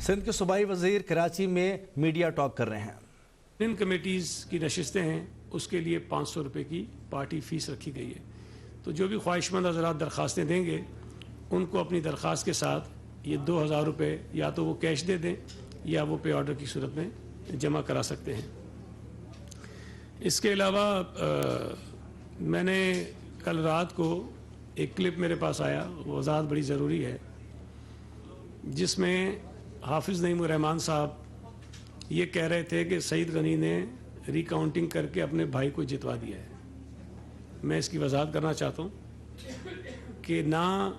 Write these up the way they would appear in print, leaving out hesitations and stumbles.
سندھ کے صوبائی وزیر کراچی میں میڈیا ٹاک کر رہے ہیں۔ ان کمیٹیز کی نشستیں ہیں، اس کے لیے 500 روپے کی پارٹی فیس رکھی گئی ہے۔ تو جو بھی خواہش مند حضرات درخواستیں دیں گے ان کو اپنی درخواست کے ساتھ یہ 2000 روپے یا تو وہ کیش دے دیں یا وہ پے آرڈر کی صورت میں جمع کرا سکتے ہیں۔ اس کے علاوہ میں نے کل رات کو ایک کلپ میرے پاس آیا، وہ وضاحت بڑی ضروری ہے، جس میں حافظ نعیم الرحمان صاحب یہ کہہ رہے تھے کہ سعید غنی نے ریکاؤنٹنگ کر کے اپنے بھائی کو جتوا دیا ہے۔ میں اس کی وضاحت کرنا چاہتا ہوں کہ نہ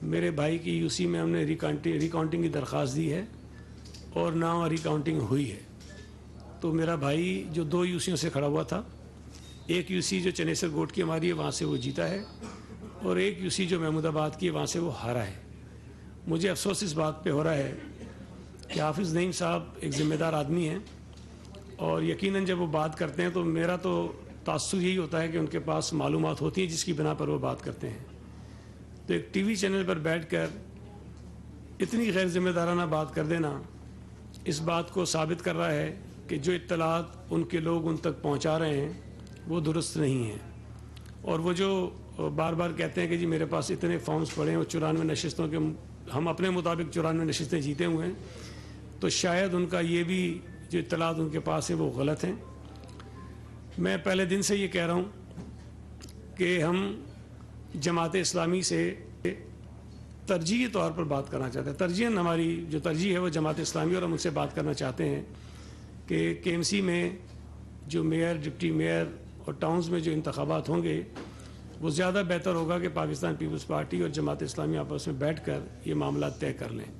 میرے بھائی کی یو سی میں ہم نے ریکاؤنٹنگ کی درخواست دی ہے اور نہ ریکاؤنٹنگ ہوئی ہے۔ تو میرا بھائی جو 2 یو سیوں سے کھڑا ہوا تھا، ایک یو سی جو چنیسر گوٹ کی ہماری ہے وہاں سے وہ جیتا ہے، اور ایک یو سی جو محمود آباد کی ہے وہاں سے وہ ہارا ہے۔ مجھے افسوس اس بات پہ ہو رہا ہے کہ حافظ نعیم صاحب ایک ذمہ دار آدمی ہیں، اور یقیناً جب وہ بات کرتے ہیں تو میرا تو تاثر یہی ہوتا ہے کہ ان کے پاس معلومات ہوتی ہیں جس کی بنا پر وہ بات کرتے ہیں۔ تو ایک ٹی وی چینل پر بیٹھ کر اتنی غیر ذمہ دارانہ بات کر دینا اس بات کو ثابت کر رہا ہے کہ جو اطلاعات ان کے لوگ ان تک پہنچا رہے ہیں وہ درست نہیں ہیں۔ اور وہ جو بار بار کہتے ہیں کہ جی میرے پاس اتنے فارمز پڑے ہیں اور 94 نشستوں کے ہم اپنے مطابق 94 نشستیں جیتے ہوئے ہیں، تو شاید ان کا یہ بھی جو اطلاعات ان کے پاس ہیں وہ غلط ہیں۔ میں پہلے دن سے یہ کہہ رہا ہوں کہ ہم جماعت اسلامی سے ترجیحی طور پر بات کرنا چاہتے ہیں۔ ترجیحاً ہماری جو ترجیح ہے وہ جماعت اسلامی، اور ہم ان سے بات کرنا چاہتے ہیں کہ کے ایم سی میں جو میئر، ڈپٹی میئر اور ٹاؤنز میں جو انتخابات ہوں گے وہ زیادہ بہتر ہوگا کہ پاکستان پیپلز پارٹی اور جماعت اسلامی آپس میں بیٹھ کر یہ معاملات طے کر لیں۔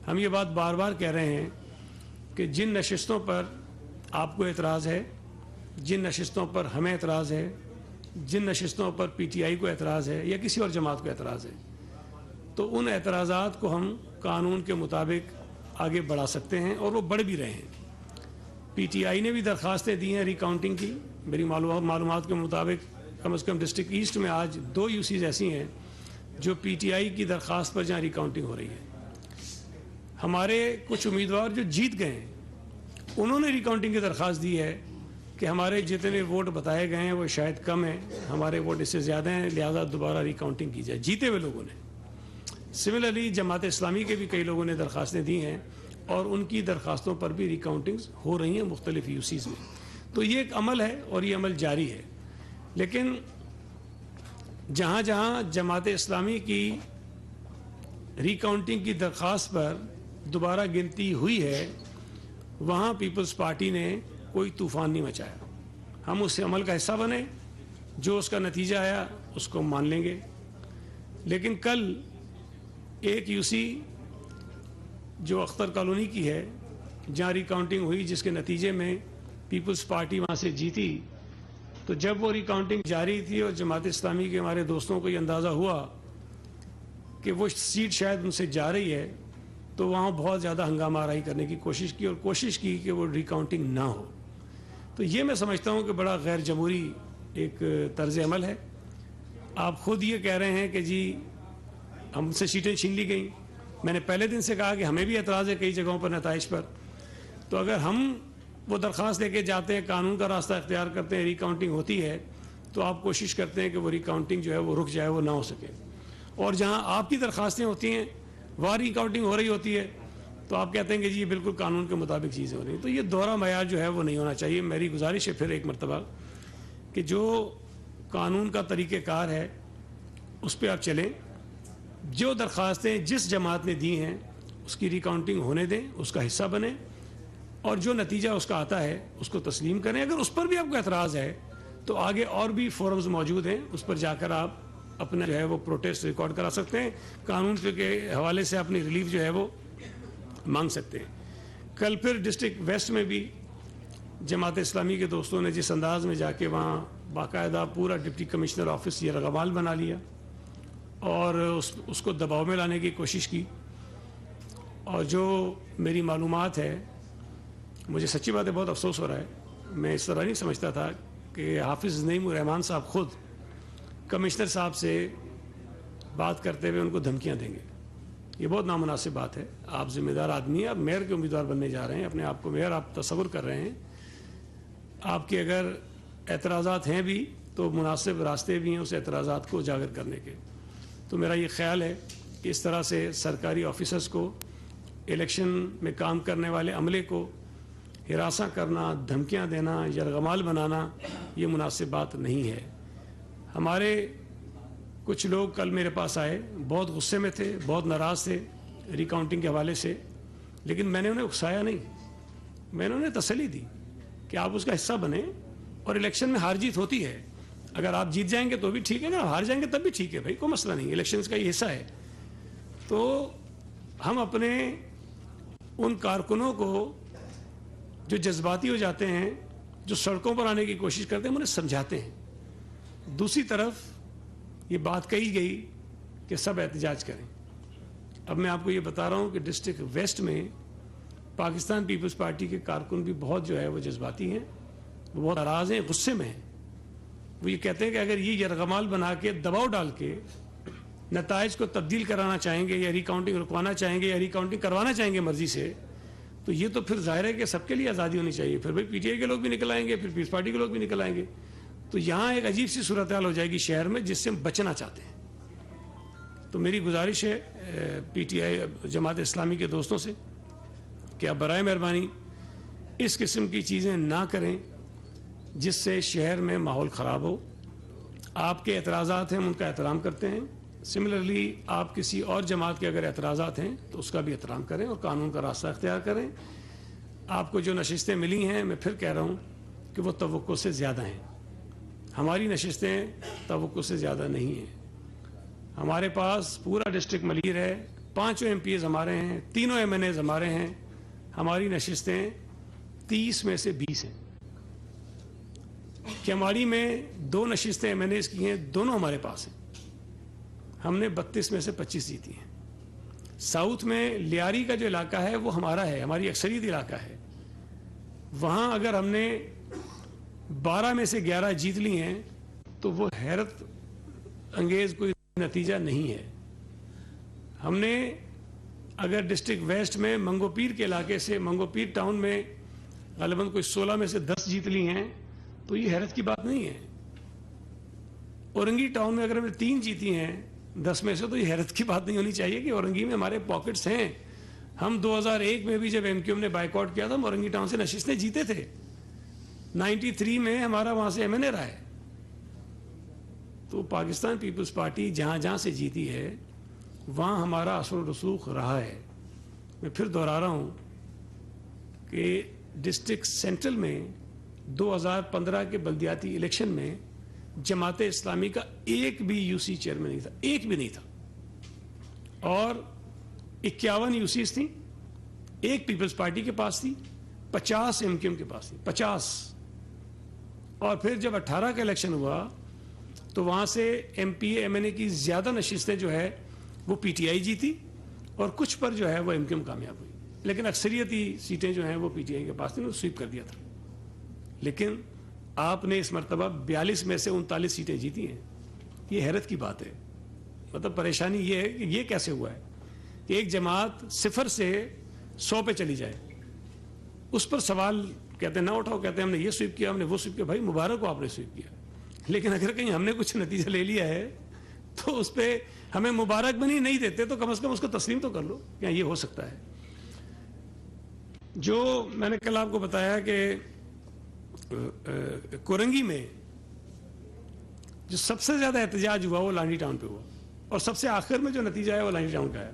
ہم یہ بات بار بار کہہ رہے ہیں کہ جن نشستوں پر آپ کو اعتراض ہے، جن نشستوں پر ہمیں اعتراض ہے، جن نشستوں پر پی ٹی آئی کو اعتراض ہے یا کسی اور جماعت کو اعتراض ہے، تو ان اعتراضات کو ہم قانون کے مطابق آگے بڑھا سکتے ہیں، اور وہ بڑھ بھی رہے ہیں۔ پی ٹی آئی نے بھی درخواستیں دی ہیں ریکاؤنٹنگ کی۔ میری معلومات کے مطابق کم از کم ڈسٹرکٹ ایسٹ میں آج 2 یو سیز ایسی ہیں جو پی ٹی آئی کی درخواست پر جہاں ریکاؤنٹنگ ہو رہی ہے۔ ہمارے کچھ امیدوار جو جیت گئے ہیں انہوں نے ریکاؤنٹنگ کی درخواست دی ہے کہ ہمارے جتنے ووٹ بتائے گئے ہیں وہ شاید کم ہیں، ہمارے ووٹ اس سے زیادہ ہیں، لہذا دوبارہ ریکاؤنٹنگ کی جائے، جیتے ہوئے لوگوں نے۔ سملرلی جماعت اسلامی کے بھی کئی لوگوں نے درخواستیں دی ہیں، اور ان کی درخواستوں پر بھی ریکاؤنٹنگز ہو رہی ہیں مختلف یو سیز میں۔ تو یہ ایک عمل ہے اور یہ عمل جاری ہے، لیکن جہاں جہاں جماعت اسلامی کی ریکاؤنٹنگ کی درخواست پر دوبارہ گنتی ہوئی ہے وہاں پیپلز پارٹی نے کوئی طوفان نہیں مچایا۔ ہم اس عمل کا حصہ بنے، جو اس کا نتیجہ آیا اس کو مان لیں گے۔ لیکن کل ایک یو سی جو اختر کالونی کی ہے جہاں ریکاؤنٹنگ ہوئی، جس کے نتیجے میں پیپلز پارٹی وہاں سے جیتی، تو جب وہ ریکاؤنٹنگ جاری تھی اور جماعت اسلامی کے ہمارے دوستوں کو یہ اندازہ ہوا کہ وہ سیٹ شاید ان سے جا رہی ہے، تو وہاں بہت زیادہ ہنگامہ آرائی کرنے کی کوشش کی، اور کوشش کی کہ وہ ریکاؤنٹنگ نہ ہو۔ تو یہ میں سمجھتا ہوں کہ بڑا غیر جمہوری ایک طرز عمل ہے۔ آپ خود یہ کہہ رہے ہیں کہ جی ہم سے سیٹیں چھین لی گئیں۔ میں نے پہلے دن سے کہا کہ ہمیں بھی اعتراض ہے کئی جگہوں پر نتائج پر۔ تو اگر ہم وہ درخواست لے کے جاتے ہیں، قانون کا راستہ اختیار کرتے ہیں، ریکاؤنٹنگ ہوتی ہے، تو آپ کوشش کرتے ہیں کہ وہ ریکاؤنٹنگ جو ہے وہ رک جائے، وہ نہ ہو سکے۔ اور جہاں آپ کی درخواستیں ہوتی ہیں وہاں ریکاؤنٹنگ ہو رہی ہوتی ہے، تو آپ کہتے ہیں کہ جی یہ بالکل قانون کے مطابق چیزیں ہو رہی ہیں۔ تو یہ دوہرا معیار جو ہے وہ نہیں ہونا چاہیے۔ میری گزارش ہے پھر ایک مرتبہ کہ جو قانون کا طریقہ کار ہے اس پہ آپ چلیں، جو درخواستیں جس جماعت نے دی ہیں اس کی ریکاؤنٹنگ ہونے دیں، اس کا حصہ بنیں، اور جو نتیجہ اس کا آتا ہے اس کو تسلیم کریں۔ اگر اس پر بھی آپ کو اعتراض ہے تو آگے اور بھی فورمز موجود ہیں، اس پر جا کر آپ اپنا جو ہے وہ پروٹیسٹ ریکارڈ کرا سکتے ہیں، قانون کے حوالے سے اپنی ریلیف جو ہے وہ مانگ سکتے ہیں۔ کل پھر ڈسٹرکٹ ویسٹ میں بھی جماعت اسلامی کے دوستوں نے جس انداز میں جا کے وہاں باقاعدہ پورا ڈپٹی کمشنر آفس یرغمال بنا لیا اور اس کو دباؤ میں لانے کی کوشش کی، اور جو میری معلومات ہے، مجھے سچی بات ہے بہت افسوس ہو رہا ہے، میں اس طرح نہیں سمجھتا تھا کہ حافظ نعیم الرحمان صاحب خود کمشنر صاحب سے بات کرتے ہوئے ان کو دھمکیاں دیں گے۔ یہ بہت نامناسب بات ہے. آپ ذمہ دار آدمی ہیں, آپ میئر کے امیدوار بننے جا رہے ہیں, اپنے آپ کو میئر آپ تصور کر رہے ہیں. آپ کے اگر اعتراضات ہیں بھی تو مناسب راستے بھی ہیں اس اعتراضات کو اجاگر کرنے کے. تو میرا یہ خیال ہے کہ اس طرح سے سرکاری آفیسرز کو, الیکشن میں کام کرنے والے عملے کو ہراساں کرنا, دھمکیاں دینا, یرغمال بنانا, یہ مناسب بات نہیں ہے. ہمارے کچھ لوگ کل میرے پاس آئے, بہت غصے میں تھے, بہت ناراض تھے ریکاؤنٹنگ کے حوالے سے, لیکن میں نے انہیں اکسایا نہیں. میں نے انہیں تسلی دی کہ آپ اس کا حصہ بنیں, اور الیکشن میں ہار جیت ہوتی ہے. اگر آپ جیت جائیں گے تو بھی ٹھیک ہے, اگر ہار جائیں گے تب بھی ٹھیک ہے بھائی, کوئی مسئلہ نہیں, الیکشن کا یہ حصہ ہے. تو ہم اپنے ان کارکنوں کو جو جذباتی ہو جاتے ہیں, جو سڑکوں پر آنے کی کوشش کرتے ہیں, ہم انہیں سمجھاتے ہیں. دوسری طرف یہ بات کہی گئی کہ سب احتجاج کریں. اب میں آپ کو یہ بتا رہا ہوں کہ ڈسٹرکٹ ویسٹ میں پاکستان پیپلز پارٹی کے کارکن بھی بہت جو ہے وہ جذباتی ہیں, وہ بہت ناراض ہیں, غصے میں ہیں. وہ یہ کہتے ہیں کہ اگر یہ یرغمال بنا کے دباؤ ڈال کے نتائج کو تبدیل کرانا چاہیں گے, یا ریکاؤنٹنگ رکوانا چاہیں گے, یا ریکاؤنٹنگ کروانا چاہیں گے مرضی سے, تو یہ تو پھر ظاہر ہے کہ سب کے لیے آزادی ہونی چاہیے. پھر بھائی پی ٹی آئی کے لوگ بھی نکل آئیں گے, پھر پیپلز پارٹی کے لوگ بھی نکل آئیں گے. تو یہاں ایک عجیب سی صورتحال ہو جائے گی شہر میں, جس سے ہم بچنا چاہتے ہیں. تو میری گزارش ہے P T I Jamaat Islami کے دوستوں سے کہ آپ برائے مہربانی اس قسم کی چیزیں نہ کریں جس سے شہر میں ماحول خراب ہو. آپ کے اعتراضات ہیں, ہم ان کا احترام کرتے ہیں. سملرلی آپ کسی اور جماعت کے اگر اعتراضات ہیں تو اس کا بھی احترام کریں اور قانون کا راستہ اختیار کریں. آپ کو جو نشستیں ملی ہیں, میں پھر کہہ رہا ہوں کہ وہ توقع سے زیادہ ہیں. ہماری نشستیں توقع سے زیادہ نہیں ہیں. ہمارے پاس پورا ڈسٹرکٹ ملیر ہے, 5 MPs ہمارے ہیں, 3 MNAs ہمارے ہیں. ہماری نشستیں 30 میں سے 20 ہیں. کیماڑی میں 2 نشستیں MNAs کی ہیں, دونوں ہمارے پاس ہیں. ہم نے 32 میں سے 25 جیتی ہیں. ساؤتھ میں لیاری کا جو علاقہ ہے وہ ہمارا ہے, ہماری اکثریت علاقہ ہے. وہاں اگر ہم نے 12 میں سے 11 جیت لی ہیں تو وہ حیرت انگیز کوئی نتیجہ نہیں ہے. ہم نے اگر ڈسٹرکٹ ویسٹ میں منگو پیر کے علاقے سے, منگو پیر ٹاؤن میں غالباً کوئی 16 میں سے 10 جیت لی ہیں تو یہ حیرت کی بات نہیں ہے. اورنگی ٹاؤن میں اگر ہم نے 3 جیتی ہیں 10 میں سے, تو یہ حیرت کی بات نہیں ہونی چاہیے کہ اورنگی میں ہمارے پاکٹس ہیں. ہم 2001 میں بھی جب MQM نے بائیکاٹ کیا تھا, ہم اورنگی ٹاؤن سے نشستیں جیتے تھے. 93 میں ہمارا وہاں سے MNA رہا ہے. تو پاکستان پیپلز پارٹی جہاں جہاں سے جیتی ہے وہاں ہمارا اثر و رسوخ رہا ہے. میں پھر دہرا رہا ہوں کہ ڈسٹرکٹ سینٹرل میں 2015 کے بلدیاتی الیکشن میں جماعت اسلامی کا ایک بھی UC چیئرمین نہیں تھا, ایک بھی نہیں تھا. اور 51 UCs تھیں, ایک پیپلز پارٹی کے پاس تھی, 50 MQM کے پاس تھی, 50. اور پھر جب 18 کا الیکشن ہوا تو وہاں سے MPA MNA کی زیادہ نشستیں جو ہے وہ PTI جیتی, اور کچھ پر جو ہے وہ MQM کامیاب ہوئی. لیکن اکثریتی سیٹیں جو ہیں وہ PTI کے پاس تھیں, وہ سویپ کر دیا تھا. لیکن آپ نے اس مرتبہ 42 میں سے 39 سیٹیں جیتی ہیں. یہ حیرت کی بات ہے. مطلب پریشانی یہ ہے کہ یہ کیسے ہوا ہے کہ ایک جماعت 0 سے 100 پہ چلی جائے. اس پر سوال کہتے ہیں نہ اٹھاؤ, کہتے ہیں ہم نے یہ سویپ کیا, ہم نے وہ سویپ کیا. بھائی مبارک ہو, آپ نے سویپ کیا. لیکن اگر کہیں ہم نے کچھ نتیجہ لے لیا ہے تو اس پہ ہمیں مبارک بھی نہیں دیتے تو کم از کم اس کو تسلیم تو کر لو کہ یہ ہو سکتا ہے. جو میں نے کل آپ کو بتایا کہ کورنگی میں جو سب سے زیادہ احتجاج ہوا وہ لانڈی ٹاؤن پہ ہوا, اور سب سے آخر میں جو نتیجہ ہے وہ لانڈی ٹاؤن کا ہے.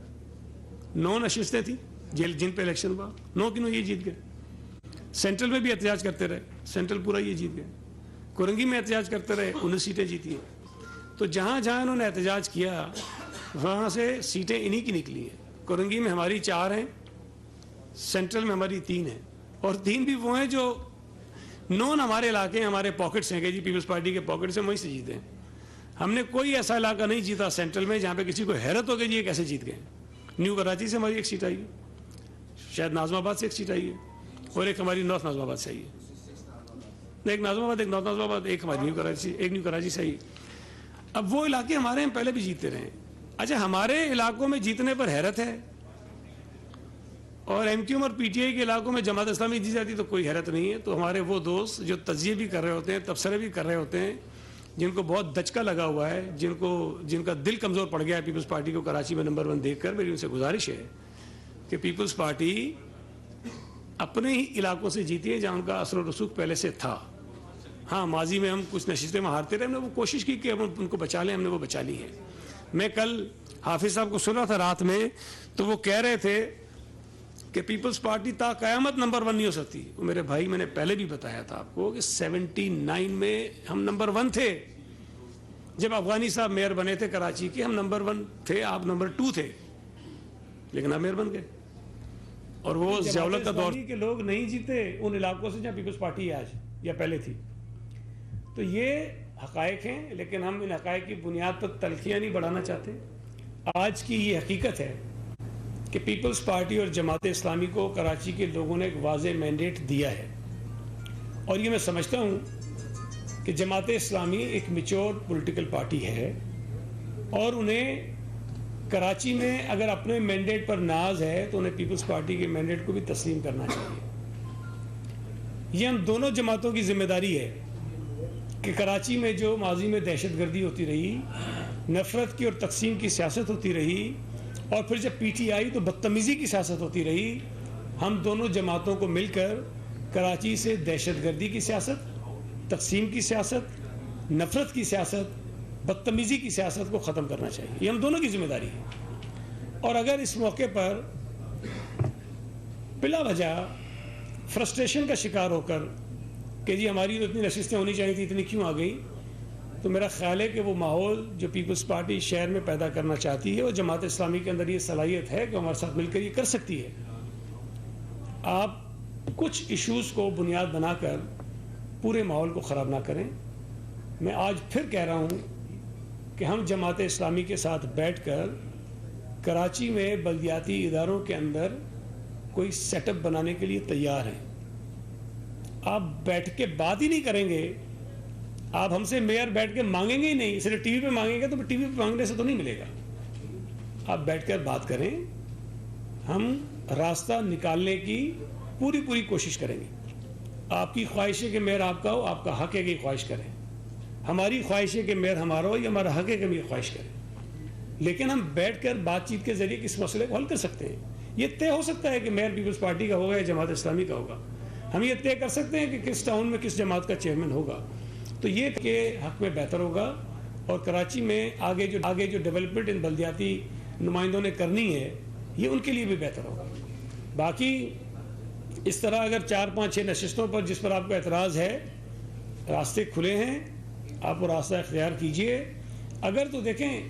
9 نشستیں تھیں جن پہ الیکشن ہوا, 9 کی 9 یہ جیت گئے. سینٹرل میں بھی احتجاج کرتے رہے, سینٹرل پورا یہ جیت گئے. کورنگی میں احتجاج کرتے رہے, 19 سیٹیں جیتی ہیں. تو جہاں جہاں انہوں نے احتجاج کیا وہاں سے سیٹیں انہی کی نکلی ہیں. کورنگی میں ہماری 4 ہیں, سینٹرل میں ہماری 3 ہیں, اور 3 بھی وہ ہیں جو نون ہمارے علاقے ہیں, ہمارے پاکٹس ہیں کہ جی پیپلز پارٹی کے پاکٹس ہیں, وہیں سے جیتے ہیں. ہم نے کوئی ایسا علاقہ نہیں جیتا سینٹرل میں جہاں پہ کسی کو حیرت ہو گئی جی یہ کیسے جیت گئے. نیو کراچی سے ہماری 1 سیٹ آئی ہے, شاید ناظم آباد سے 1 سیٹ آئی ہے, اور ایک ہماری نارتھ ناظم آباد سے آئی ہے. ایک ناظم آباد, ایک نارتھ ناظم آباد, ایک ہماری نیو کراچی سے آئی. اب وہ علاقے ہمارے ہیں پہلے بھی جیتتے رہے ہیں. اچھا ہمارے علاقوں میں جیتنے پر حیرت ہے اور ایم کیو ایم اور پی ٹی آئی کے علاقوں میں جماعت اسلامی دی جاتی تو کوئی حیرت نہیں ہے. تو ہمارے وہ دوست جو تجزیے بھی کر رہے ہوتے ہیں, تبصرے بھی کر رہے ہوتے ہیں, جن کو بہت دچکا لگا ہوا ہے, جن کا دل کمزور پڑ گیا ہے پیپلز پارٹی کو کراچی میں نمبر 1 دیکھ کر, میری ان سے گزارش ہے کہ پیپلز پارٹی اپنے ہی علاقوں سے جیتی ہے جہاں ان کا اثر و رسوخ پہلے سے تھا. ہاں ماضی میں ہم کچھ نشستیں میں ہارتے رہے, ہم نے وہ کوشش کی کہ ہم ان کو بچا لیں, ہم نے وہ بچا لی ہے. میں کل حافظ صاحب کو سنا تھا رات میں, تو وہ کہہ رہے تھے کہ پیپلز پارٹی تا قیامت نمبر 1 نہیں ہو سکتی. میرے بھائی میں نے پہلے بھی بتایا تھا آپ کو کہ 79 میں ہم نمبر 1 تھے. جب افغانی صاحب میئر بنے تھے کراچی کے, ہم نمبر 1 تھے, آپ نمبر 2 تھے, لیکن آپ میئر بن گئے. اور وہ ضیاءاللہ کا دور کے لوگ نہیں جیتے ان علاقوں سے جہاں پیپلز پارٹی آج یا پہلے تھی. تو یہ حقائق ہیں, لیکن ہم ان حقائق کی بنیاد پر تلخیاں نہیں بڑھانا چاہتے. آج کی یہ حقیقت ہے کہ پیپلز پارٹی اور جماعت اسلامی کو کراچی کے لوگوں نے ایک واضح مینڈیٹ دیا ہے, اور یہ میں سمجھتا ہوں کہ جماعت اسلامی ایک میچور پولیٹیکل پارٹی ہے, اور انہیں کراچی میں اگر اپنے مینڈیٹ پر ناز ہے تو انہیں پیپلز پارٹی کے مینڈیٹ کو بھی تسلیم کرنا چاہیے. یہ ہم دونوں جماعتوں کی ذمہ داری ہے کہ کراچی میں جو ماضی میں دہشت گردی ہوتی رہی, نفرت کی اور تقسیم کی سیاست ہوتی رہی, اور پھر جب پی ٹی آئی تو بدتمیزی کی سیاست ہوتی رہی, ہم دونوں جماعتوں کو مل کر کراچی سے دہشت گردی کی سیاست, تقسیم کی سیاست, نفرت کی سیاست, بدتمیزی کی سیاست کو ختم کرنا چاہیے. یہ ہم دونوں کی ذمہ داری ہے. اور اگر اس موقع پر بلا وجہ فرسٹریشن کا شکار ہو کر کہ جی ہماری تو اتنی نشستیں ہونی چاہیے تھی, اتنی کیوں آ گئی, تو میرا خیال ہے کہ وہ ماحول جو پیپلز پارٹی شہر میں پیدا کرنا چاہتی ہے, اور جماعت اسلامی کے اندر یہ صلاحیت ہے کہ ہمارے ساتھ مل کر یہ کر سکتی ہے. آپ کچھ ایشوز کو بنیاد بنا کر پورے ماحول کو خراب نہ کریں. میں آج پھر کہہ رہا ہوں کہ ہم جماعت اسلامی کے ساتھ بیٹھ کر کراچی میں بلدیاتی اداروں کے اندر کوئی سیٹ اپ بنانے کے لیے تیار ہیں. آپ بیٹھ کے بات ہی نہیں کریں گے, آپ ہم سے میئر بیٹھ کے مانگیں گے ہی نہیں, صرف ٹی وی پہ مانگیں گے تو ٹی وی پہ مانگنے سے تو نہیں ملے گا. آپ بیٹھ کر بات کریں, ہم راستہ نکالنے کی پوری کوشش کریں گے. آپ کی خواہش ہے کہ میئر آپ کا ہو, آپ کا حق ہے کہ خواہش کریں. ہماری خواہش ہے کہ میئر ہمارا ہو, یہ ہمارا حق ہے کہ ہم یہ خواہش کریں. لیکن ہم بیٹھ کر بات چیت کے ذریعے کس مسئلے کو حل کر سکتے ہیں. یہ طے ہو سکتا ہے کہ میئر پیپلز پارٹی کا ہوگا یا جماعت اسلامی کا ہوگا. ہم یہ طے کر سکتے ہیں کہ کس ٹاؤن میں کس جماعت کا چیئرمین ہوگا. تو یہ کہ حق میں بہتر ہوگا, اور کراچی میں آگے جو ڈیولپمنٹ ان بلدیاتی نمائندوں نے کرنی ہے, یہ ان کے لیے بھی بہتر ہوگا. باقی اس طرح اگر 4 5 6 نشستوں پر جس پر آپ کو اعتراض ہے, راستے کھلے ہیں, آپ وہ راستہ اختیار کیجئے. اگر تو دیکھیں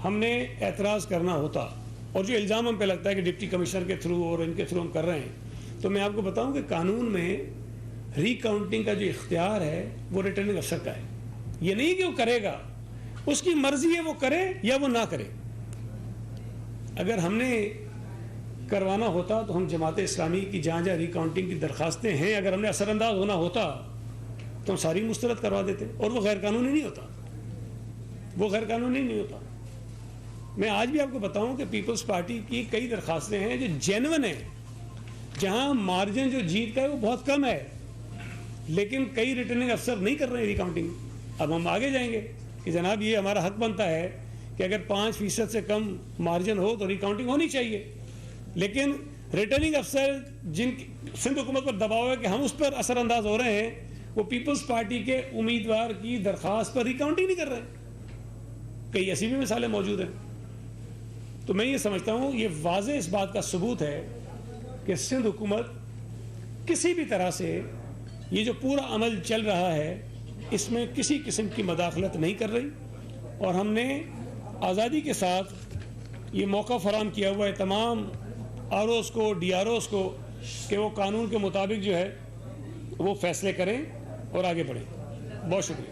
ہم نے اعتراض کرنا ہوتا, اور جو الزام ہم پہ لگتا ہے کہ ڈپٹی کمشنر کے تھرو اور ان کے تھرو ہم کر رہے ہیں, تو میں آپ کو بتاؤں کہ قانون میں ری کاؤنٹنگ کا جو اختیار ہے وہ ریٹرننگ افسر کا ہے. یہ نہیں کہ وہ کرے گا, اس کی مرضی ہے وہ کرے یا وہ نہ کرے. اگر ہم نے کروانا ہوتا تو ہم جماعت اسلامی کی جہاں ری کاؤنٹنگ کی درخواستیں ہیں, اگر ہم نے اثر انداز ہونا ہوتا تو ہم ساری مسترد کروا دیتے, اور وہ غیر قانونی نہیں ہوتا, وہ غیر قانونی نہیں ہوتا. میں آج بھی آپ کو بتاؤں کہ پیپلز پارٹی کی کئی درخواستیں ہیں جو جینون ہیں, جہاں مارجن جو جیت کا ہے وہ بہت کم ہے, لیکن کئی ریٹرننگ افسر نہیں کر رہے ہیں ری کاؤنٹنگ. اب ہم آگے جائیں گے کہ جناب یہ ہمارا حق بنتا ہے کہ اگر 5% سے کم مارجن ہو تو ری کاؤنٹنگ ہونی چاہیے. لیکن ریٹرننگ افسر جن سندھ حکومت پر دباؤ ہے کہ ہم اس پر اثر انداز ہو رہے ہیں, وہ پیپلز پارٹی کے امیدوار کی درخواست پر ری کاؤنٹنگ نہیں کر رہے ہیں. کئی ایسی بھی مثالیں موجود ہیں. تو میں یہ سمجھتا ہوں یہ واضح اس بات کا ثبوت ہے کہ سندھ حکومت کسی بھی طرح سے یہ جو پورا عمل چل رہا ہے اس میں کسی قسم کی مداخلت نہیں کر رہی, اور ہم نے آزادی کے ساتھ یہ موقع فراہم کیا ہوا ہے تمام آر اوز کو, ڈی آر اوز کو, کہ وہ قانون کے مطابق جو ہے وہ فیصلے کریں اور آگے بڑھیں. بہت شکریہ.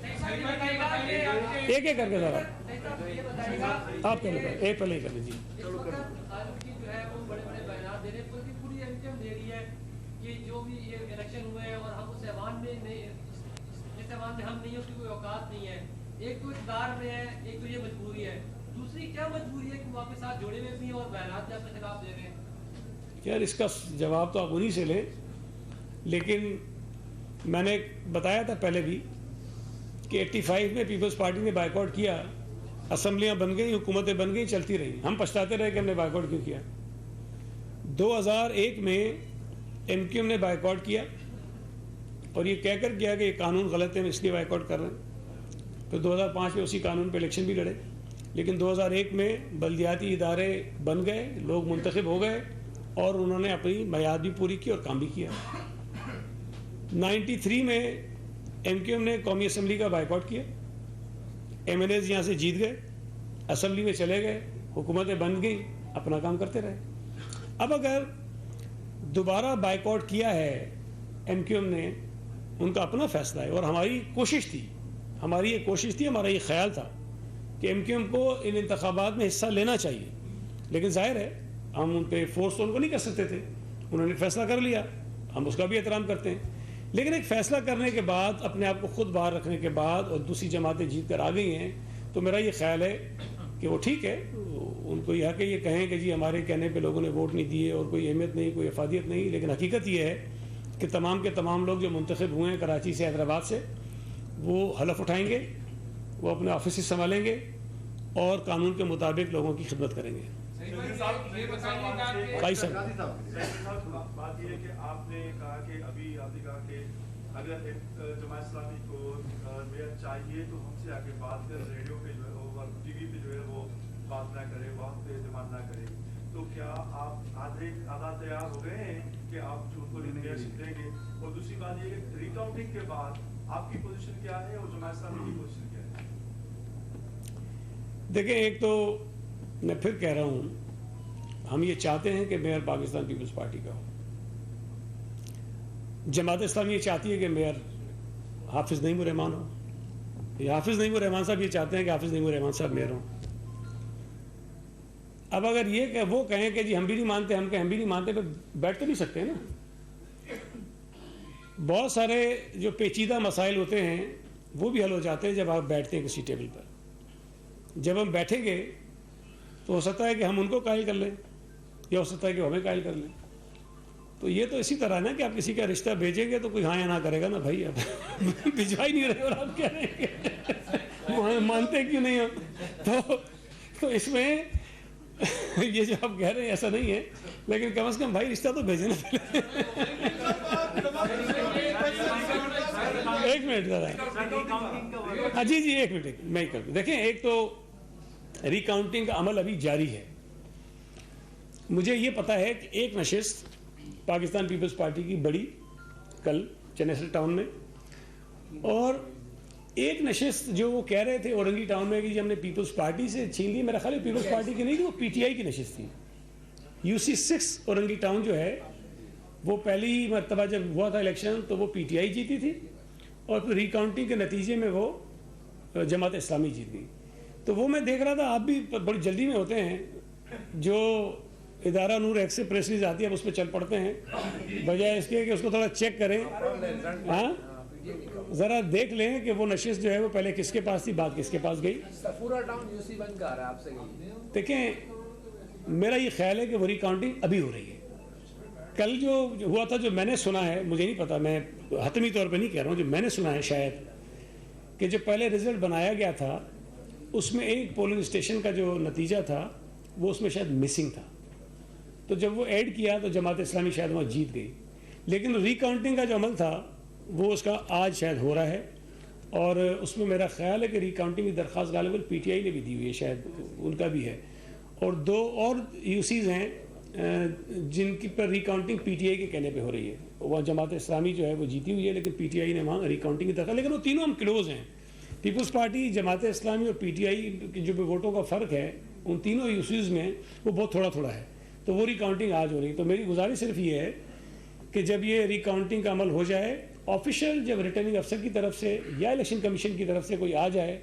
ایک ایک کر کے ذرا آپ کہنے کا ایک پہلے ہی کر لیجیے. ہم نہیں, اس کی کوئی اوقات نہیں ہے. ایک تو اقتدار میں ہے, ایک تو یہ مجبوری ہے. دوسری کیا مجبوری ہے کہ وہ آپ کے ساتھ جوڑے ہوئے بھی ہیں اور بیانات بھی آپ کے خلاف دے رہے ہیں؟ یار اس کا جواب تو آپ انہی سے لیں، لیکن میں نے بتایا تھا پہلے بھی کہ 85 میں پیپلز پارٹی نے بائیکاٹ کیا، اسمبلیاں بن گئی، حکومتیں بن گئی، چلتی رہی، ہم پچھتاتے رہے کہ ہم نے بائیکاٹ کیوں کیا۔ 2001 میں ایم کیو ایم نے بائیکاٹ کیا اور یہ کہہ کر کیا کہ یہ قانون غلط ہے، ہم اس لیے بائیکاٹ کر رہے ہیں۔ پھر 2005 میں اسی قانون پہ الیکشن بھی لڑے، لیکن 2001 میں بلدیاتی ادارے بن گئے، لوگ منتخب ہو گئے اور انہوں نے اپنی میعاد بھی پوری کی اور کام بھی کیا۔ 93 میں ایم کیو ایم نے قومی اسمبلی کا بائیکاٹ کیا، ایم این ایز یہاں سے جیت گئے، اسمبلی میں چلے گئے، حکومتیں بن گئی، اپنا کام کرتے رہے۔ اب اگر دوبارہ بائیکاٹ کیا ہے ایم کیو ایم نے، ان کا اپنا فیصلہ ہے، اور ہماری کوشش تھی، ہماری یہ کوشش تھی، ہمارا یہ خیال تھا کہ ایم کیو ایم کو ان انتخابات میں حصہ لینا چاہیے، لیکن ظاہر ہے ہم ان پہ فورس تو ان کو نہیں کر سکتے تھے، انہوں نے فیصلہ کر لیا، ہم اس کا بھی احترام کرتے ہیں، لیکن ایک فیصلہ کرنے کے بعد، اپنے آپ کو خود باہر رکھنے کے بعد، اور دوسری جماعتیں جیت کر آ گئی ہیں، تو میرا یہ خیال ہے کہ وہ ٹھیک ہے، ان کو یہ ہے کہ یہ کہیں کہ جی ہمارے کہنے پہ لوگوں نے ووٹ نہیں دیے اور کوئی اہمیت نہیں، کوئی افادیت نہیں، لیکن حقیقت یہ ہے کہ تمام کے تمام لوگ جو منتخب ہوئے ہیں کراچی سے، حیدرآباد سے، وہ حلف اٹھائیں گے، وہ اپنے آفیسز سنبھالیں گے اور قانون کے مطابق لوگوں کی خدمت کریں گے۔ بھائی صاحب بات یہ ہے کہ آپ نے کہا کہ ابھی آپ نے کہا کہ اگر جماعت اسلامی کو میئر چاہیے تو ہم سے آگے بات کر، ریڈیو پہ جو ہے وہ، ٹی وی پہ جو ہے وہ بات نہ کرے، وہاں پہ اعتماد نہ کرے، تو کیا آپ آدھا تیار ہو گئے ہیں کہ آپ ان کو میئرشپ دیں گے؟ اور دوسری بات یہ کہ ریکاؤنٹنگ کے بعد آپ کی پوزیشن کیا ہے اور جماعت اسلامی کی پوزیشن کیا ہے؟ دیکھیں، ایک تو میں پھر کہہ رہا ہوں، ہم یہ چاہتے ہیں کہ میئر پاکستان پیپلز پارٹی کا ہو، جماعت اسلامی یہ چاہتی ہے کہ میئر حافظ نعیم الرحمان ہو، یہ حافظ نعیم الرحمان صاحب یہ چاہتے ہیں کہ حافظ نعیم الرحمان صاحب میئر ہوں۔ اب اگر یہ کہ وہ کہیں کہ جی ہم بھی نہیں مانتے، ہم بھی نہیں مانتے، پھر بیٹھ تو نہیں سکتے ہیں نا۔ بہت سارے جو پیچیدہ مسائل ہوتے ہیں وہ بھی حل ہو جاتے ہیں جب آپ بیٹھتے ہیں کسی ٹیبل پر۔ جب ہم بیٹھیں گے تو ہو سکتا ہے کہ ہم ان کو قائل کر لیں، یا ہو سکتا ہے کہ وہ ہمیں قائل کر لیں۔ تو یہ تو اسی طرح نا کہ آپ کسی کا رشتہ بھیجیں گے تو کوئی ہاں یا نہ کرے گا نا بھائی، آپ بھجوا ہی نہیں رہے اور آپ کہہ رہے ہیں وہ مانتے کیوں نہیں ہو؟ تو اس میں یہ جو آپ کہہ رہے ہیں ایسا نہیں ہے، لیکن کم از کم بھائی رشتہ تو بھیجیں نا پہلے۔ ایک منٹ ذرا، جی ایک منٹ میں کر دوں۔ دیکھیں، ایک تو ریکاؤنٹنگ کا عمل ابھی جاری ہے۔ مجھے یہ پتا ہے کہ ایک نشست پاکستان پیپلز پارٹی کی بڑی کل چنیسل ٹاؤن میں، اور ایک نشست جو وہ کہہ رہے تھے اورنگی ٹاؤن میں کہ ہم نے پیپلز پارٹی سے چھین لی، میرا خیال ہے پیپلز پارٹی کی نہیں تھی، وہ پی ٹی آئی کی نشست تھی۔ UC 6 اورنگی ٹاؤن جو ہے وہ پہلی مرتبہ جب ہوا تھا الیکشن تو وہ پی ٹی آئی جیتی تھی، اور پھر ریکاؤنٹنگ کے نتیجے میں وہ جماعت اسلامی جیت گئی۔ تو وہ میں دیکھ رہا تھا، آپ بھی بڑی جلدی میں ہوتے ہیں، جو ادارہ نور ایک سے پریس ریلیز آتی ہے اب اس پہ چل پڑتے ہیں، بجائے اس کے کہ اس کو تھوڑا چیک کریں، ہاں ذرا دیکھ لیں کہ وہ نشست جو ہے وہ پہلے کس کے پاس تھی، بات کس کے پاس گئی۔ پورا ٹاؤن UC 1 کا آ رہا ہے آپ سے۔ دیکھیں، میرا یہ خیال ہے کہ وہ ریکاؤنٹنگ ابھی ہو رہی ہے۔ کل جو ہوا تھا، جو میں نے سنا ہے، مجھے نہیں پتا، میں حتمی طور پہ نہیں کہہ رہا ہوں، جو میں نے سنا ہے شاید کہ جو پہلے رزلٹ بنایا گیا تھا اس میں ایک پولنگ اسٹیشن کا جو نتیجہ تھا وہ اس میں شاید مسنگ تھا، تو جب وہ ایڈ کیا تو جماعت اسلامی شاید وہاں جیت گئی، لیکن ریکاؤنٹنگ کا جو عمل تھا وہ اس کا آج شاید ہو رہا ہے، اور اس میں میرا خیال ہے کہ ریکاؤنٹنگ کی درخواست غالباً پی ٹی آئی نے بھی دی ہوئی ہے، شاید ان کا بھی ہے، اور 2 اور UCs ہیں جن کی پر ریکاؤنٹنگ پی ٹی آئی کے کہنے پہ ہو رہی ہے۔ وہاں جماعت اسلامی جو ہے وہ جیتی ہوئی ہے، لیکن پی ٹی آئی نے وہاں ریکاؤنٹنگ کی درخواست، لیکن وہ تینوں ہم کلوز ہیں، پیپلز پارٹی، جماعت اسلامی اور پی ٹی آئی کی جو ووٹوں کا فرق ہے ان تینوں UCs میں وہ بہت تھوڑا تھوڑا ہے، تو وہ ریکاؤنٹنگ آج ہو رہی ہے۔ تو میری گزارش صرف یہ ہے کہ جب یہ ریکاؤنٹنگ کا عمل ہو جائے، آفیشیل جب ریٹرننگ افسر کی طرف سے یا الیکشن کمیشن کی طرف سے کوئی آ جائے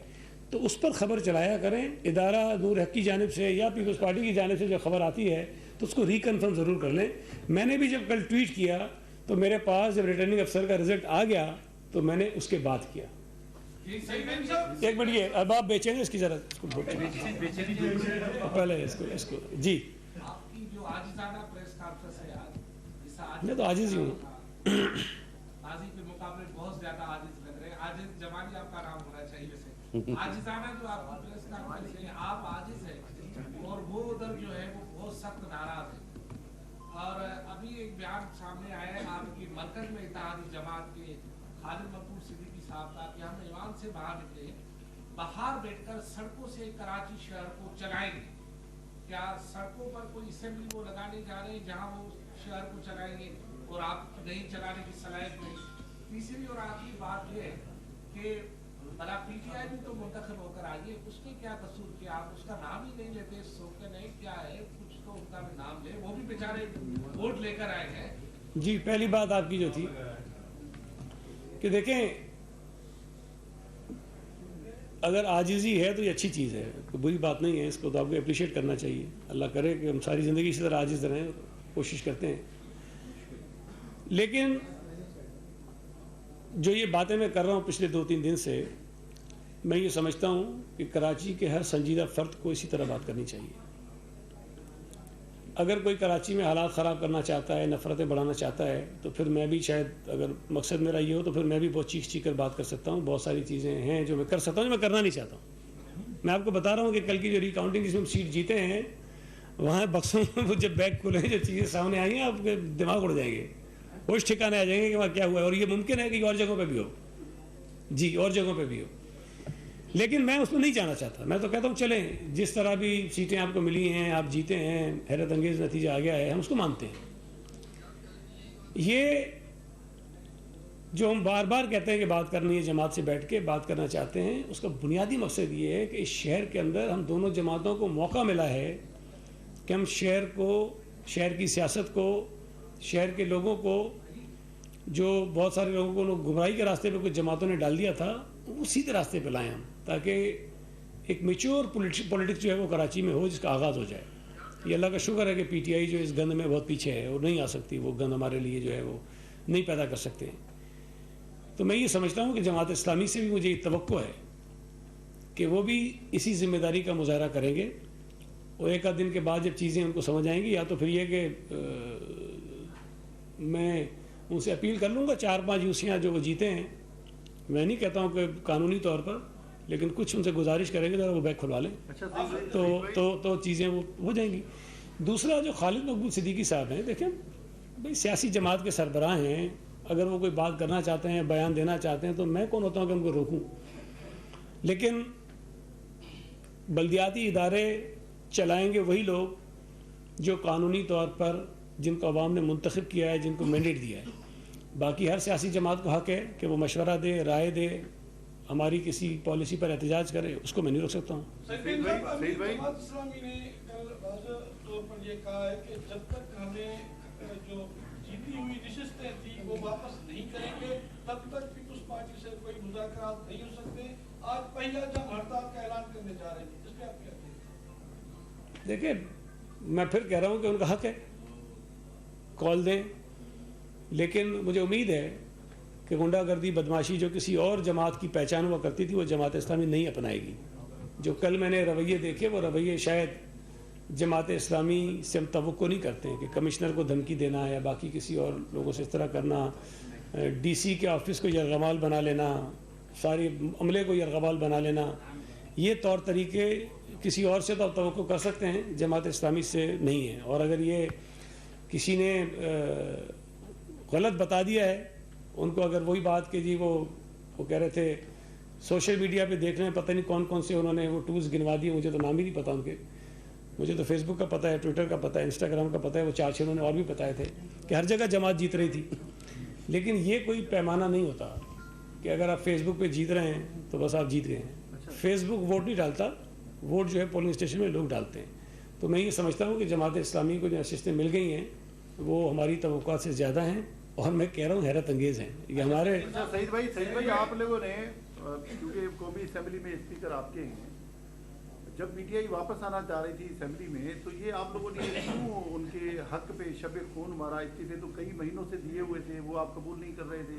تو اس پر خبر چلایا کریں، ادارہ نور حق کی جانب سے یا پیپلز پارٹی کی جانب سے جو خبر آتی ہے تو اس کو ریکنفرم ضرور کر لیں۔ میں نے بھی جب کل ٹویٹ کیا تو میرے پاس جب ریٹرننگ افسر کا رزلٹ آ گیا تو میں نے اس کے بعد کیا، ایک منٹ یہ اب آپ بیچیں گے اس کی ذرا پہلے اس کو جی آپ کی جو عاجزانہ پریس کانفرنس ہے آج میں تو عاجز ہی ہوں ماضی کے مقابلے بہت زیادہ عاجز لگ رہے ہیں. عاجز جمالی آپ کا نام ہونا چاہیے ویسے. عاجزانہ جو آپ کی پریس کانفرنس ہے آپ عاجز ہیں اور وہ ادھر جو ہے وہ بہت سخت ناراض ہے. اور ابھی ایک بیان سامنے آیا ہے آپ کی مرکز میں اتحادی جماعت کے خالد مقبول صدیقی صاحب کا کہ ہم ایوان سے باہر نکلے باہر بیٹھ کر سڑکوں سے کراچی شہر کو چلائیں گے. کیا سڑکوں پر کوئی اسمبلی وہ لگانے جا رہے ہیں جہاں وہ شہر کو چلائیں گے اور آپ نہیں چلانے کی صلاحیت نہیں. تیسری اور آخری بات یہ ہے کہ بلا پی ٹی آئی بھی تو منتخب ہو کر آئی ہے, اس نے کیا قصور کیا آپ اس کا نام ہی نہیں لیتے. سوکن ہے کیا ہے کچھ تو ان کا بھی نام لے, وہ بھی بیچارے ووٹ لے کر آئے ہیں. جی پہلی بات آپ کی جو تھی کہ دیکھیں اگر عاجزی ہے تو یہ اچھی چیز ہے, کوئی بری بات نہیں ہے, اس کو تو آپ کو اپریشیٹ کرنا چاہیے. اللہ کرے کہ ہم ساری زندگی اسی طرح عاجز رہیں, کوشش کرتے ہیں. لیکن جو یہ باتیں میں کر رہا ہوں پچھلے 2-3 دن سے, میں یہ سمجھتا ہوں کہ کراچی کے ہر سنجیدہ فرد کو اسی طرح بات کرنی چاہیے. اگر کوئی کراچی میں حالات خراب کرنا چاہتا ہے, نفرتیں بڑھانا چاہتا ہے, تو پھر میں بھی شاید اگر مقصد میرا یہ ہو تو پھر میں بھی بہت چیخ کر بات کر سکتا ہوں. بہت ساری چیزیں ہیں جو میں کر سکتا ہوں جو میں کرنا نہیں چاہتا ہوں. میں آپ کو بتا رہا ہوں کہ کل کی جو ریکاؤنٹنگ جس میں ہم سیٹ جیتے ہیں وہاں بکسوں میں جب بیگ کھلے جو چیزیں سامنے آئی ہیں آپ کے دماغ اڑ جائیں گے, ہوش ٹھکانے آ جائیں گے کہ وہاں کیا ہوا ہے. اور یہ ممکن ہے کہ اور جگہوں پہ بھی ہو, جی اور جگہوں پہ بھی ہو. لیکن میں اس میں نہیں جانا چاہتا. میں تو کہتا ہوں چلیں جس طرح بھی سیٹیں آپ کو ملی ہیں, آپ جیتے ہیں, حیرت انگیز نتیجہ آ گیا ہے, ہم اس کو مانتے ہیں. یہ جو ہم بار بار کہتے ہیں کہ بات کرنی ہے, جماعت سے بیٹھ کے بات کرنا چاہتے ہیں, اس کا بنیادی مقصد یہ ہے کہ اس شہر کے اندر ہم دونوں جماعتوں کو موقع ملا ہے کہ ہم شہر کو, شہر کی سیاست کو, شہر کے لوگوں کو, جو بہت سارے لوگوں کو گمراہی کے راستے پہ کچھ جماعتوں نے ڈال دیا تھا, وہ سیدھے راستے پہ لائیں ہم, تاکہ ایک میچور پولیٹکس جو ہے وہ کراچی میں ہو, جس کا آغاز ہو جائے. یہ اللہ کا شکر ہے کہ پی ٹی آئی جو اس گند میں بہت پیچھے ہے, وہ نہیں آ سکتی, وہ گند ہمارے لیے جو ہے وہ نہیں پیدا کر سکتے. تو میں یہ سمجھتا ہوں کہ جماعت اسلامی سے بھی مجھے یہ توقع ہے کہ وہ بھی اسی ذمہ داری کا مظاہرہ کریں گے. اور ایک آدھ دن کے بعد جب چیزیں ان کو سمجھ آئیں گی, یا تو پھر یہ کہ میں ان سے اپیل کر لوں گا 4-5 یوسیاں جو وہ جیتے ہیں, میں نہیں کہتا ہوں کہ قانونی طور پر, لیکن کچھ ان سے گزارش کریں گے ذرا وہ بیگ کھلوا لیں تو چیزیں وہ ہو جائیں گی. دوسرا جو خالد مقبول صدیقی صاحب ہیں, دیکھیں بھائی سیاسی جماعت کے سربراہ ہیں, اگر وہ کوئی بات کرنا چاہتے ہیں, بیان دینا چاہتے ہیں, تو میں کون ہوتا ہوں کہ ان کو روکوں. لیکن بلدیاتی ادارے چلائیں گے وہی لوگ جو قانونی طور پر, جن کو عوام نے منتخب کیا ہے, جن کو مینڈیٹ دیا ہے. باقی ہر سیاسی جماعت کو حق ہے کہ وہ مشورہ دے, رائے دے, ہماری کسی پالیسی پر احتجاج کرے, اس کو میں نہیں روک سکتا ہوں. جماعت اسلامی نے کل واضح طور پر یہ کہا ہے کہ جب تک ہمیں جو جیتی ہوئی نشستیں تھیں وہ واپس نہیں کریں گے تب تک پیپلز پارٹی سے کوئی مذاکرات نہیں ہو سکتے. آج پہلا جنگ ہڑتال کا اعلان کرنے جا رہے ہیں, اس پہ آپ کیا کہتے ہیں؟ دیکھیں میں پھر کہہ رہا ہوں کہ ان کا حق ہے, کال دیں, لیکن مجھے امید ہے کہ غنڈہ گردی, بدماشی جو کسی اور جماعت کی پہچان ہوا کرتی تھی وہ جماعت اسلامی نہیں اپنائے گی. جو کل میں نے رویے دیکھے وہ رویے شاید جماعت اسلامی سے ہم توقع نہیں کرتے ہیں کہ کمشنر کو دھمکی دینا یا باقی کسی اور لوگوں سے اس طرح کرنا, ڈی سی کے آفس کو یرغمال بنا لینا, سارے عملے کو یرغمال بنا لینا, یہ طور طریقے کسی اور سے تو آپ توقع کر سکتے ہیں, جماعت اسلامی سے نہیں ہے. اور اگر یہ کسی نے غلط بتا دیا ہے ان کو, اگر وہی بات کہ جی وہ کہہ رہے تھے سوشل میڈیا پہ دیکھ رہے ہیں, پتہ نہیں کون کون سے انہوں نے وہ ٹولز گنوا دیے, مجھے تو نام ہی نہیں پتا ان کے. مجھے تو فیس بک کا پتہ ہے, ٹویٹر کا پتہ ہے, انسٹاگرام کا پتہ ہے, وہ 4-6 انہوں نے اور بھی بتائے تھے کہ ہر جگہ جماعت جیت رہی تھی. لیکن یہ کوئی پیمانہ نہیں ہوتا کہ اگر آپ فیس بک پہ جیت رہے ہیں تو بس آپ جیت گئے ہیں. فیس بک ووٹ نہیں ڈالتا, ووٹ جو ہے پولنگ اسٹیشن میں لوگ ڈالتے ہیں. تو میں یہ سمجھتا ہوں کہ جماعت اسلامی کو جو نشستیں مل گئی ہیں وہ ہماری توقعات سے زیادہ ہیں, اور میں کہہ رہا ہوں حیرت انگیز ہیں. یہ ہمارے سعید بھائی آپ لوگوں نے, کیونکہ قومی اسمبلی میں اسپیکر آپ کے ہیں, جب پی ٹی آئی واپس آنا چاہ رہی تھی اسمبلی میں, تو یہ آپ لوگوں نے کیوں ان کے حق پہ شب خون مارا؟ استعفے تو کئی مہینوں سے دیے ہوئے تھے, وہ آپ قبول نہیں کر رہے تھے,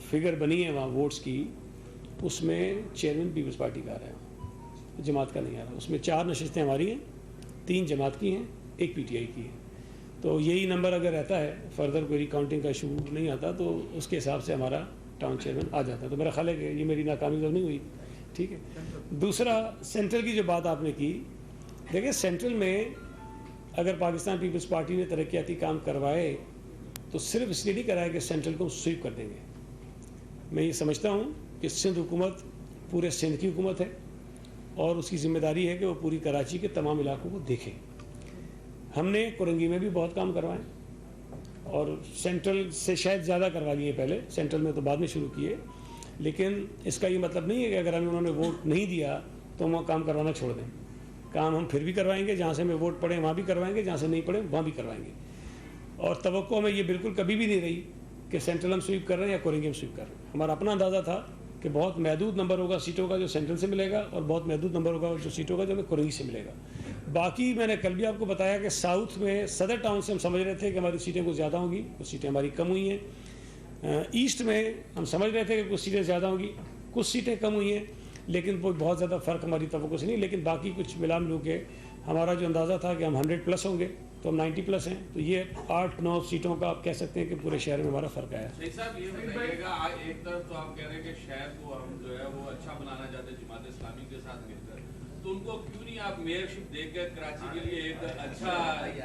فگر بنی ہے وہاں ووٹس کی، اس میں چیئرمین پیپلز پارٹی کا آ رہا ہے، جماعت کا نہیں آ رہا. اس میں 4 نشستیں ہماری ہیں، 3 جماعت کی ہیں، 1 پی ٹی آئی کی ہے. تو یہی نمبر اگر رہتا ہے، فردر کوئی ریکاؤنٹنگ کا ایشو نہیں آتا تو اس کے حساب سے ہمارا ٹاؤن چیئرمین آ جاتا ہے. تو میرا خیال ہے کہ یہ میری ناکامی تو نہیں ہوئی. ٹھیک ہے. دوسرا سینٹرل کی جو بات آپ نے کی، دیکھیں سینٹرل میں اگر پاکستان پیپلز پارٹی نے ترقیاتی کام کروائے تو صرف اس لیے نہیں کرایا کہ سینٹرل کو سویپ کر دیں گے. میں یہ سمجھتا ہوں کہ سندھ حکومت پورے سندھ کی حکومت ہے اور اس کی ذمہ داری ہے کہ وہ پوری کراچی کے تمام علاقوں کو دیکھے. ہم نے کورنگی میں بھی بہت کام کروائے اور سینٹرل سے شاید زیادہ کروا لیے پہلے، سینٹرل میں تو بعد میں شروع کیے. لیکن اس کا یہ مطلب نہیں ہے کہ اگر ہمیں انہوں نے ووٹ نہیں دیا تو ہم وہ کام کروانا چھوڑ دیں. کام ہم پھر بھی کروائیں گے، جہاں سے ہمیں ووٹ پڑے وہاں بھی کروائیں گے، جہاں سے نہیں پڑے وہاں بھی کروائیں گے. اور توقع میں یہ بالکل کبھی بھی نہیں رہی کہ سینٹرل ہم سویپ کر رہے ہیں یا کورنگی ہم سویپ کر رہے ہیں. ہمارا اپنا اندازہ تھا کہ بہت محدود نمبر ہوگا سیٹوں کا جو سینٹرل سے ملے گا اور بہت محدود نمبر ہوگا جو سیٹوں کا جو ہمیں کورنگی سے ملے گا. باقی میں نے کل بھی آپ کو بتایا کہ ساؤتھ میں صدر ٹاؤن سے ہم سمجھ رہے تھے کہ ہماری سیٹیں کچھ زیادہ ہوں گی، کچھ سیٹیں ہماری کم ہوئی ہیں. ایسٹ میں ہم سمجھ رہے تھے کہ کچھ سیٹیں زیادہ ہوں گی، کچھ سیٹیں کم ہوئی ہیں، لیکن کوئی بہت زیادہ فرق ہماری توقع سے نہیں. لیکن باقی کچھ ملا ملو کے ہمارا جو اندازہ تھا کہ ہم 100+ ہوں گے تو ہم 90+ ہیں. تو یہ 8-9 سیٹوں کا آپ کہہ سکتے ہیں کہ پورے شہر میں ہمارا فرق آیا. شیخ صاحب یہ بتائیے گا، ایک طرف تو آپ کہہ رہے ہیں کہ شہر کو ہم جو ہے وہ اچھا بنانا چاہتے ہیں جماعت اسلامی کے ساتھ مل کر، تو ان کو کیوں نہیں آپ میئرشپ دے کر کراچی کے لیے ایک اچھا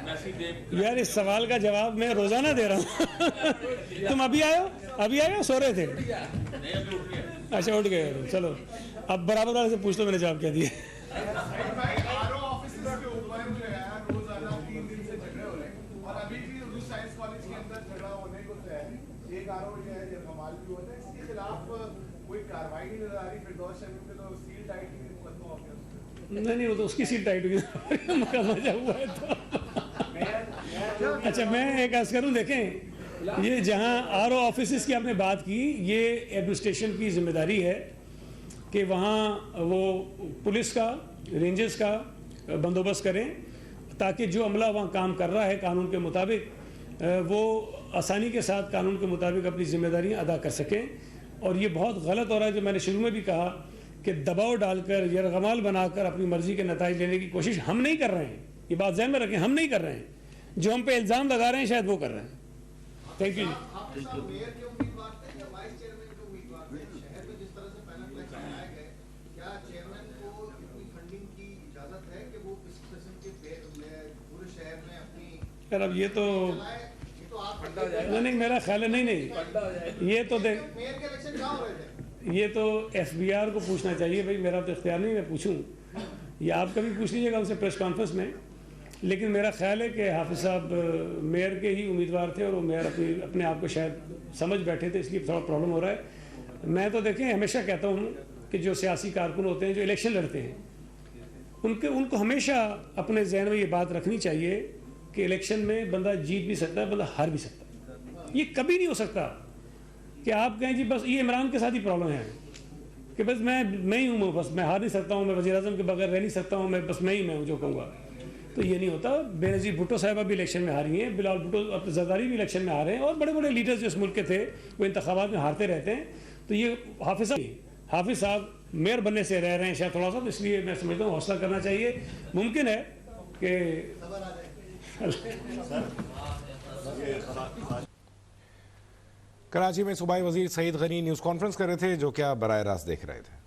میسج دیں؟ یار اس سوال کا جواب میں روزانہ دے رہا ہوں. تم ابھی آئے ہو سو رہے تھے؟ اچھا اٹھ گئے. چلو اب برابر والے سے پوچھ لو، میں نے جواب کیا دیا. نہیں وہ تو اس کی سیٹ ٹائٹ ہوئی مقدمہ ہوا ہے تو. اچھا میں ایک عرض کروں، دیکھیں یہ جہاں آر او آفیسز کی آپ نے بات کی، یہ ایڈمنسٹریشن کی ذمہ داری ہے کہ وہاں وہ پولیس کا، رینجرز کا بندوبست کریں تاکہ جو عملہ وہاں کام کر رہا ہے قانون کے مطابق وہ آسانی کے ساتھ قانون کے مطابق اپنی ذمہ داریاں ادا کر سکیں. اور یہ بہت غلط ہو رہا ہے جو میں نے شروع میں بھی کہا کہ دباؤ ڈال کر یرغمال بنا کر اپنی مرضی کے نتائج لینے کی کوشش ہم نہیں کر رہے ہیں. یہ بات ذہن میں رکھیں، ہم نہیں کر رہے ہیں. جو ہم پہ الزام لگا رہے ہیں شاید وہ کر رہے ہیں. Thank you. اب یہ تو نہیں میرا خیال ہے، نہیں یہ تو یہ تو ایف بی آر کو پوچھنا چاہیے. بھائی میرا تو اختیار نہیں، میں پوچھوں یا آپ کبھی پوچھ لیجیے گا ان سے پریس کانفرنس میں. لیکن میرا خیال ہے کہ حافظ صاحب میئر کے ہی امیدوار تھے اور وہ میئر اپنے آپ کو شاید سمجھ بیٹھے تھے، اس لیے تھوڑا پرابلم ہو رہا ہے. میں تو دیکھیں ہمیشہ کہتا ہوں کہ جو سیاسی کارکن ہوتے ہیں جو الیکشن لڑتے ہیں ان کو ہمیشہ اپنے ذہن میں یہ بات رکھنی چاہیے کہ الیکشن میں بندہ جیت بھی سکتا ہے، بندہ ہار بھی سکتا ہے. یہ کبھی نہیں ہو سکتا کہ آپ کہیں جی بس یہ عمران کے ساتھ ہی پرابلم ہے کہ بس میں ہی ہوں، بس میں ہار نہیں سکتا ہوں، میں وزیر اعظم کے بغیر رہ نہیں سکتا ہوں، میں بس میں ہوں جو کہوں گا. تو یہ نہیں ہوتا. بے نظیر بھٹو صاحبہ بھی الیکشن میں ہاری ہیں، بلال بھٹو زرداری بھی الیکشن میں ہارے ہیں، اور بڑے بڑے لیڈرز جو اس ملک کے تھے وہ انتخابات میں ہارتے رہتے ہیں. تو یہ حافظ صاحب میئر بننے سے رہ رہے ہیں شاید تھوڑا سا، اس لیے میں سمجھتا ہوں حوصلہ کرنا چاہیے. ممکن ہے کہ کراچی میں صوبائی وزیر سعید غنی نیوز کانفرنس کر رہے تھے جو کہ آپ براہ راست دیکھ رہے تھے.